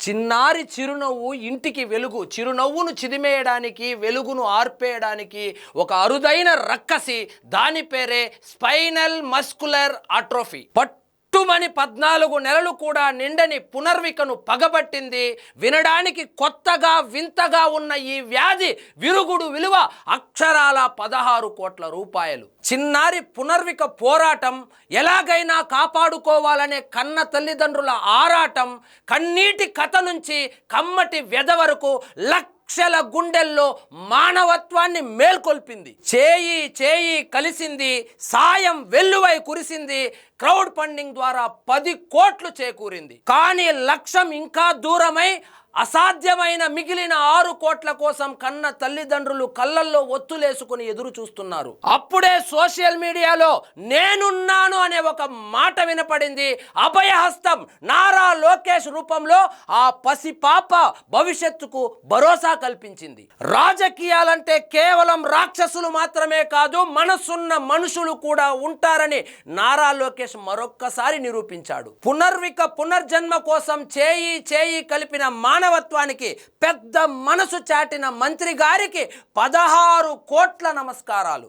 చిన్నారి చిరునవ్వు ఇంటికి వెలుగు. చిరునవ్వును చిదిమేయడానికి, వెలుగును ఆర్పేయడానికి ఒక అరుదైన రక్కసి. దాని పేరే స్పైనల్ మస్కులర్ అట్రోఫీ. పట్టుమని 14 నెలలు కూడా నిండని పునర్వికను పగబట్టింది. వినడానికి కొత్తగా వింతగా ఉన్న ఈ వ్యాధి విరుగుడు విలువ అక్షరాల 16 కోట్ల రూపాయలు. చిన్నారి పునర్విక పోరాటం, ఎలాగైనా కాపాడుకోవాలనే కన్న తల్లిదండ్రుల ఆరాటం, కన్నీటి కథ నుంచి కమ్మటి వ్యధ వరకు లక్షల గుండెల్లో మానవత్వాన్ని మేల్కొల్పింది. చేయి చేయి కలిసింది, సాయం వెల్లువై కురిసింది. క్రౌడ్ ఫండింగ్ ద్వారా 10 కోట్లు చేకూరింది. కానీ లక్ష్యం ఇంకా దూరమై అసాధ్యమైన మిగిలిన 6 కోట్ల కోసం కన్న తల్లిదండ్రులు కళ్ళల్లో ఒత్తులేసుకుని ఎదురు చూస్తున్నారు. అప్పుడే సోషల్ మీడియాలో నేనున్నాను అనే ఒక మాట వినపడింది. అభయహస్తం నారా లోకేష్ రూపంలో ఆ పసిపాప భవిష్యత్తుకు భరోసా కల్పించింది. రాజకీయాలంటే కేవలం రాక్షసులు మాత్రమే కాదు, మనసున్న మనుషులు కూడా ఉంటారని నారా లోకేష్ మరొక్కసారి నిరూపించాడు. పునర్జన్మ కోసం చేయి చేయి కలిపిన మానవత్వానికి, పెద్ద మనసు చాటిన మంత్రి గారికి 16 కోట్ల నమస్కారాలు.